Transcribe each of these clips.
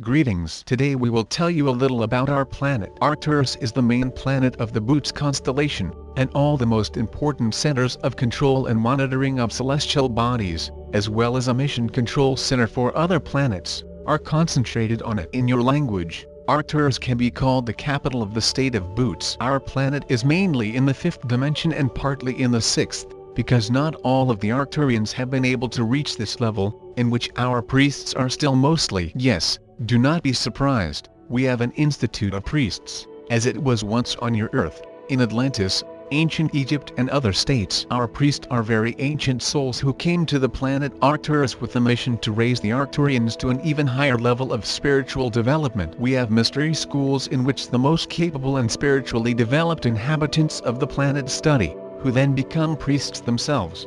Greetings. Today we will tell you a little about our planet. Arcturus is the main planet of the Bootes constellation, and all the most important centers of control and monitoring of celestial bodies, as well as a mission control center for other planets, are concentrated on it. In your language, Arcturus can be called the capital of the state of Bootes. Our planet is mainly in the 5th dimension and partly in the 6th, because not all of the Arcturians have been able to reach this level, in which our priests are still mostly. Yes, do not be surprised, we have an institute of priests, as it was once on your Earth, in Atlantis, ancient Egypt and other states. Our priests are very ancient souls who came to the planet Arcturus with a mission to raise the Arcturians to an even higher level of spiritual development. We have mystery schools in which the most capable and spiritually developed inhabitants of the planet study, who then become priests themselves.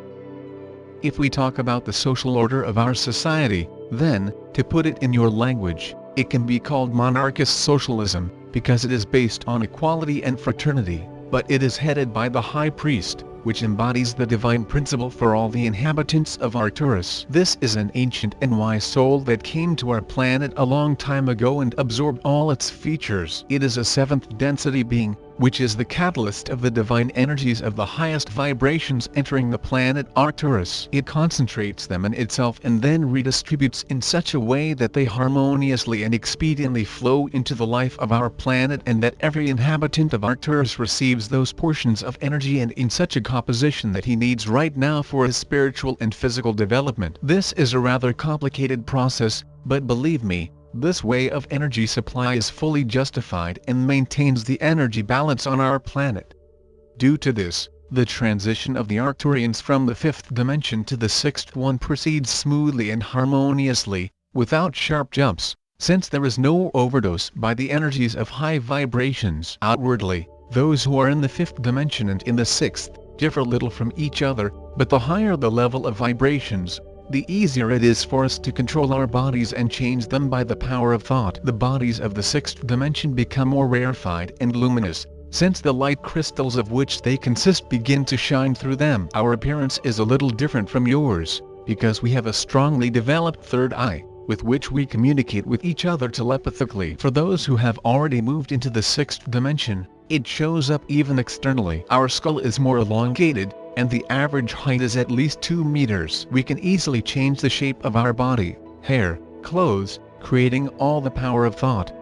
If we talk about the social order of our society, then, to put it in your language, it can be called monarchist socialism, because it is based on equality and fraternity, but it is headed by the High Priest, which embodies the divine principle for all the inhabitants of Arcturus. This is an ancient and wise soul that came to our planet a long time ago and absorbed all its features. It is a 7th density being, which is the catalyst of the divine energies of the highest vibrations entering the planet Arcturus. It concentrates them in itself and then redistributes in such a way that they harmoniously and expediently flow into the life of our planet, and that every inhabitant of Arcturus receives those portions of energy and in such a composition that he needs right now for his spiritual and physical development. This is a rather complicated process, but believe me, this way of energy supply is fully justified and maintains the energy balance on our planet. Due to this, the transition of the Arcturians from the 5th dimension to the 6th one proceeds smoothly and harmoniously, without sharp jumps, since there is no overdose by the energies of high vibrations. Outwardly, those who are in the 5th dimension and in the 6th differ little from each other, but the higher the level of vibrations, the easier it is for us to control our bodies and change them by the power of thought. The bodies of the 6th dimension become more rarefied and luminous, since the light crystals of which they consist begin to shine through them. Our appearance is a little different from yours, because we have a strongly developed third eye, with which we communicate with each other telepathically. For those who have already moved into the 6th dimension, it shows up even externally. Our skull is more elongated, and the average height is at least 2 meters. We can easily change the shape of our body, hair, clothes, creating all the power of thought.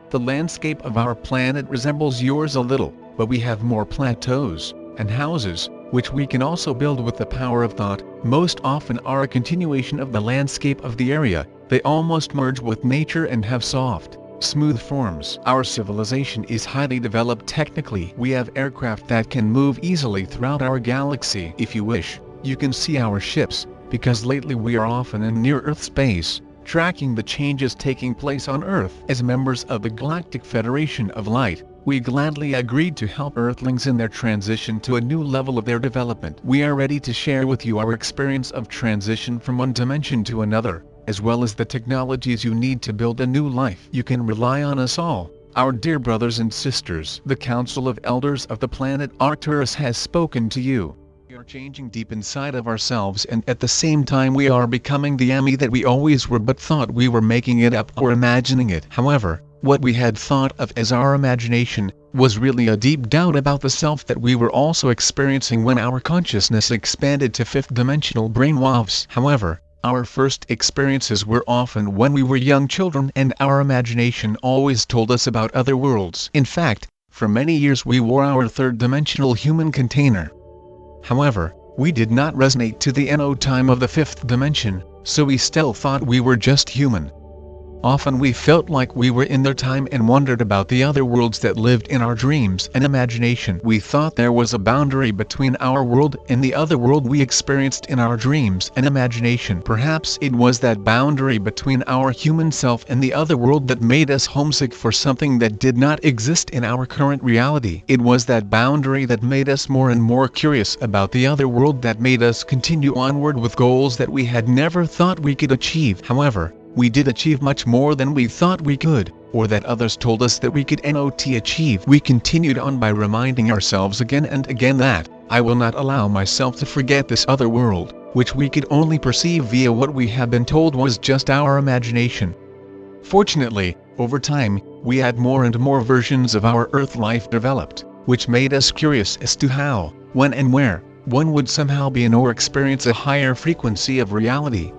The landscape of our planet resembles yours a little, but we have more plateaus and houses, which we can also build with the power of thought. Most often are a continuation of the landscape of the area. They almost merge with nature and have soft, smooth forms. Our civilization is highly developed technically. We have aircraft that can move easily throughout our galaxy. If you wish, you can see our ships, because lately we are often in near-Earth space, tracking the changes taking place on Earth. As members of the Galactic Federation of Light, we gladly agreed to help Earthlings in their transition to a new level of their development. We are ready to share with you our experience of transition from one dimension to another, as well as the technologies you need to build a new life. You can rely on us all, our dear brothers and sisters. The Council of Elders of the planet Arcturus has spoken to you. We are changing deep inside of ourselves, and at the same time we are becoming the Ami that we always were but thought we were making it up or imagining it. However, what we had thought of as our imagination was really a deep doubt about the self that we were also experiencing when our consciousness expanded to 5th dimensional brainwaves. However, our first experiences were often when we were young children, and our imagination always told us about other worlds. In fact, for many years we wore our 3rd dimensional human container. However, we did not resonate to the time of the 5th dimension, so we still thought we were just human. Often we felt like we were in their time and wondered about the other worlds that lived in our dreams and imagination. We thought there was a boundary between our world and the other world we experienced in our dreams and imagination. Perhaps it was that boundary between our human self and the other world that made us homesick for something that did not exist in our current reality. It was that boundary that made us more and more curious about the other world, that made us continue onward with goals that we had never thought we could achieve. However, we did achieve much more than we thought we could, or that others told us that we could not achieve. We continued on by reminding ourselves again and again that, I will not allow myself to forget this other world, which we could only perceive via what we have been told was just our imagination. Fortunately, over time, we had more and more versions of our Earth life developed, which made us curious as to how, when and where, one would somehow be in or experience a higher frequency of reality.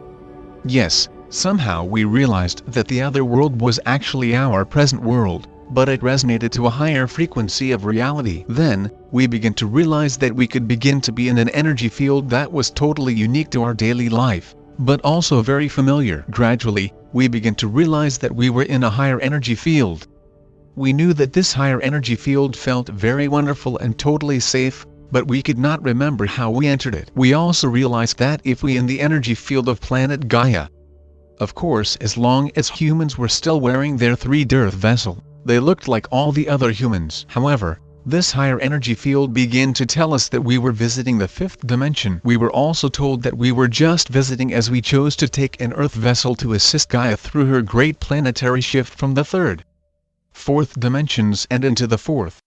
Yes, somehow we realized that the other world was actually our present world, but it resonated to a higher frequency of reality. Then, we began to realize that we could begin to be in an energy field that was totally unique to our daily life, but also very familiar. Gradually, we began to realize that we were in a higher energy field. We knew that this higher energy field felt very wonderful and totally safe, but we could not remember how we entered it. We also realized that if we in the energy field of planet Gaia, of course as long as humans were still wearing their 3D Earth vessel, they looked like all the other humans. However, this higher energy field began to tell us that we were visiting the 5th dimension. We were also told that we were just visiting as we chose to take an Earth vessel to assist Gaia through her great planetary shift from the 3rd, 4th dimensions and into the 4th,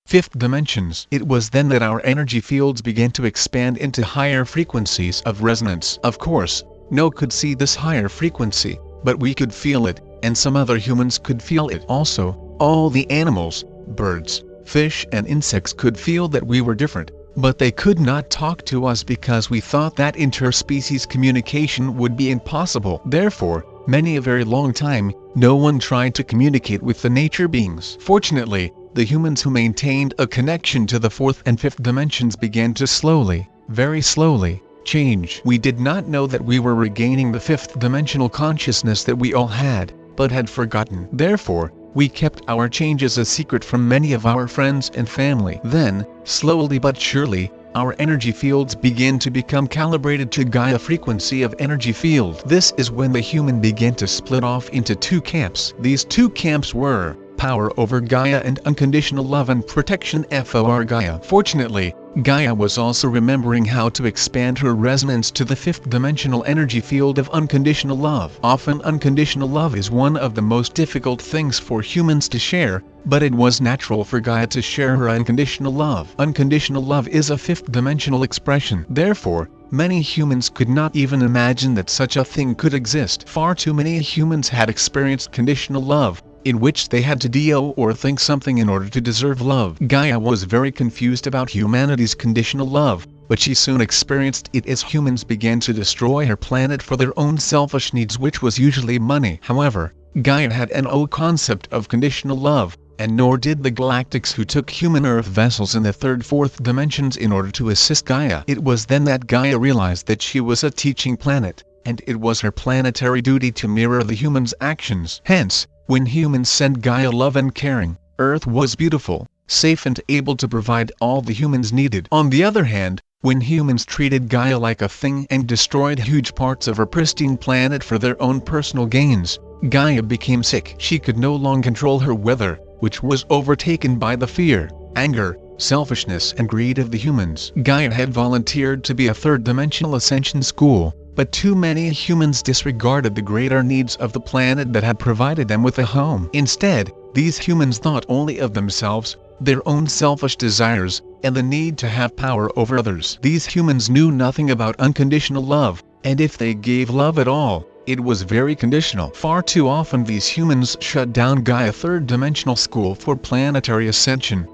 5th dimensions. It was then that our energy fields began to expand into higher frequencies of resonance. Of course, no one could see this higher frequency, but we could feel it, and some other humans could feel it also. All the animals, birds, fish and insects could feel that we were different, but they could not talk to us because we thought that interspecies communication would be impossible. Therefore, many a very long time, no one tried to communicate with the nature beings. Fortunately, the humans who maintained a connection to the 4th and 5th dimensions began to slowly, very slowly, change. We did not know that we were regaining the 5th dimensional consciousness that we all had, but had forgotten. Therefore, we kept our changes a secret from many of our friends and family. Then, slowly but surely, our energy fields began to become calibrated to Gaia frequency of energy field. This is when the human began to split off into 2 camps. These 2 camps were power over Gaia and unconditional love and protection for Gaia. Fortunately, Gaia was also remembering how to expand her resonance to the 5th dimensional energy field of unconditional love. Often unconditional love is one of the most difficult things for humans to share, but it was natural for Gaia to share her unconditional love. Unconditional love is a 5th dimensional expression. Therefore, many humans could not even imagine that such a thing could exist. Far too many humans had experienced conditional love, in which they had to do or think something in order to deserve love. Gaia was very confused about humanity's conditional love, but she soon experienced it as humans began to destroy her planet for their own selfish needs, which was usually money. However, Gaia had no concept of conditional love, and nor did the galactics who took human Earth vessels in the 3rd, 4th dimensions in order to assist Gaia. It was then that Gaia realized that she was a teaching planet, and it was her planetary duty to mirror the humans' actions. Hence, when humans sent Gaia love and caring, Earth was beautiful, safe and able to provide all the humans needed. On the other hand, when humans treated Gaia like a thing and destroyed huge parts of her pristine planet for their own personal gains, Gaia became sick. She could no longer control her weather, which was overtaken by the fear, anger, selfishness and greed of the humans. Gaia had volunteered to be a 3rd dimensional ascension school, but too many humans disregarded the greater needs of the planet that had provided them with a home. Instead, these humans thought only of themselves, their own selfish desires, and the need to have power over others. These humans knew nothing about unconditional love, and if they gave love at all, it was very conditional. Far too often these humans shut down Gaia 3rd dimensional school for planetary ascension.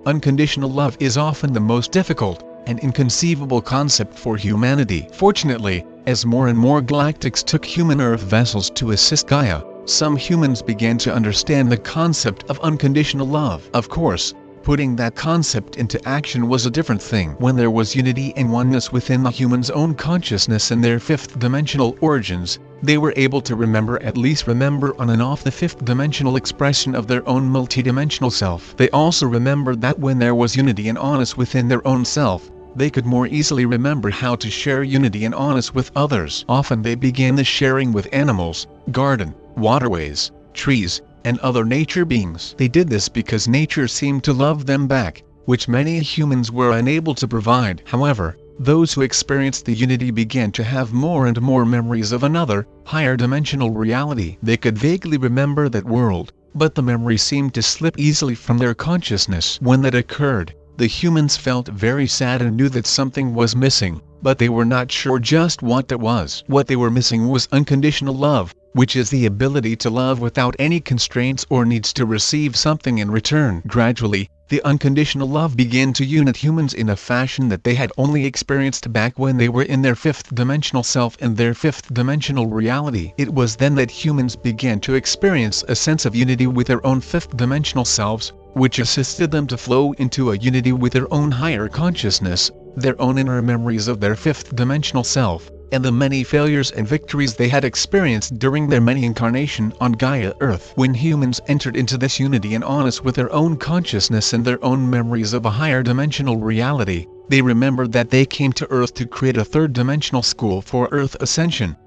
Unconditional love is often the most difficult and inconceivable concept for humanity. Fortunately, as more and more galactics took human Earth vessels to assist Gaia, some humans began to understand the concept of unconditional love. Of course, putting that concept into action was a different thing. When there was unity and oneness within the human's own consciousness and their 5th dimensional origins, they were able to at least remember on and off the 5th dimensional expression of their own multidimensional self. They also remembered that when there was unity and oneness within their own self, they could more easily remember how to share unity and oneness with others. Often they began the sharing with animals, garden, waterways, trees, and other nature beings. They did this because nature seemed to love them back, which many humans were unable to provide. However, those who experienced the unity began to have more and more memories of another, higher dimensional reality. They could vaguely remember that world, but the memory seemed to slip easily from their consciousness. When that occurred, the humans felt very sad and knew that something was missing, but they were not sure just what that was. What they were missing was unconditional love, which is the ability to love without any constraints or needs to receive something in return. Gradually, the unconditional love began to unite humans in a fashion that they had only experienced back when they were in their fifth-dimensional self and their fifth-dimensional reality. It was then that humans began to experience a sense of unity with their own fifth-dimensional selves, which assisted them to flow into a unity with their own higher consciousness, their own inner memories of their fifth-dimensional self, and the many failures and victories they had experienced during their many incarnations on Gaia Earth. When humans entered into this unity and oneness with their own consciousness and their own memories of a higher dimensional reality, they remembered that they came to Earth to create a third-dimensional school for Earth ascension.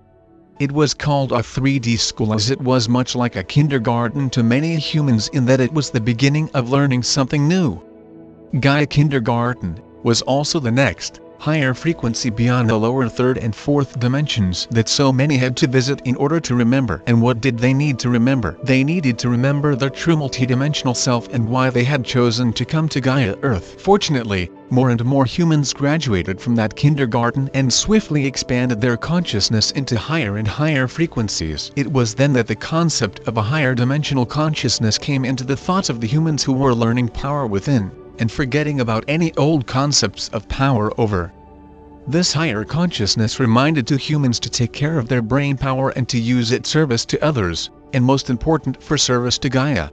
It was called a 3D school as it was much like a kindergarten to many humans in that it was the beginning of learning something new. Gaia Kindergarten was also the next, higher frequency beyond the lower third and fourth dimensions that so many had to visit in order to remember. And what did they need to remember? They needed to remember their true multidimensional self and why they had chosen to come to Gaia Earth. Fortunately, more and more humans graduated from that kindergarten and swiftly expanded their consciousness into higher and higher frequencies. It was then that the concept of a higher dimensional consciousness came into the thoughts of the humans who were learning power within, and forgetting about any old concepts of power over. This higher consciousness reminded to humans to take care of their brain power and to use its service to others, and most important for service to Gaia.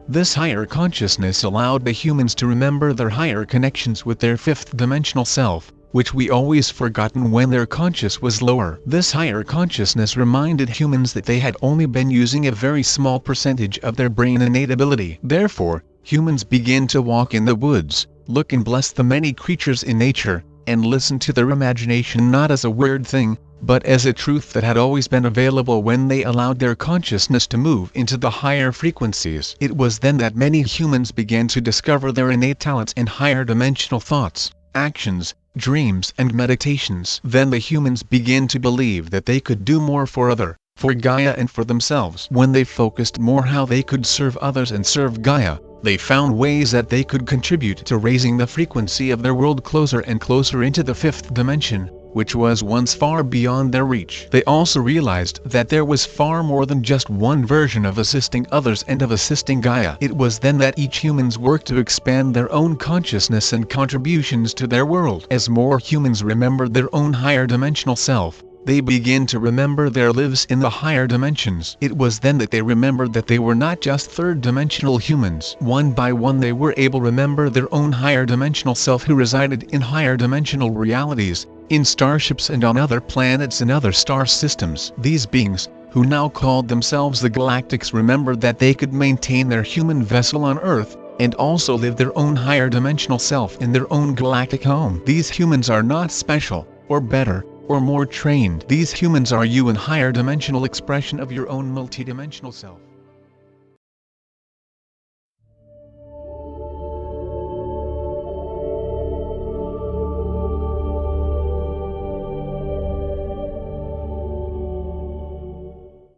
This higher consciousness allowed the humans to remember their higher connections with their fifth-dimensional self, which we always forgotten when their conscious was lower. This higher consciousness reminded humans that they had only been using a very small percentage of their brain innate ability. Therefore, humans begin to walk in the woods, look and bless the many creatures in nature, and listen to their imagination not as a weird thing, but as a truth that had always been available when they allowed their consciousness to move into the higher frequencies. It was then that many humans began to discover their innate talents and higher dimensional thoughts, actions, dreams and meditations. Then the humans began to believe that they could do more for for Gaia and for themselves. When they focused more how they could serve others and serve Gaia, they found ways that they could contribute to raising the frequency of their world closer and closer into the fifth dimension, which was once far beyond their reach. They also realized that there was far more than just one version of assisting others and of assisting Gaia. It was then that each humans worked to expand their own consciousness and contributions to their world. As more humans remembered their own higher dimensional self, they began to remember their lives in the higher dimensions. It was then that they remembered that they were not just third-dimensional humans. One by one they were able to remember their own higher dimensional self who resided in higher dimensional realities, in starships and on other planets and other star systems. These beings, who now called themselves the Galactics, remembered that they could maintain their human vessel on Earth, and also live their own higher dimensional self in their own galactic home. These humans are not special, or better, or more trained. These humans are you in higher dimensional expression of your own multidimensional self.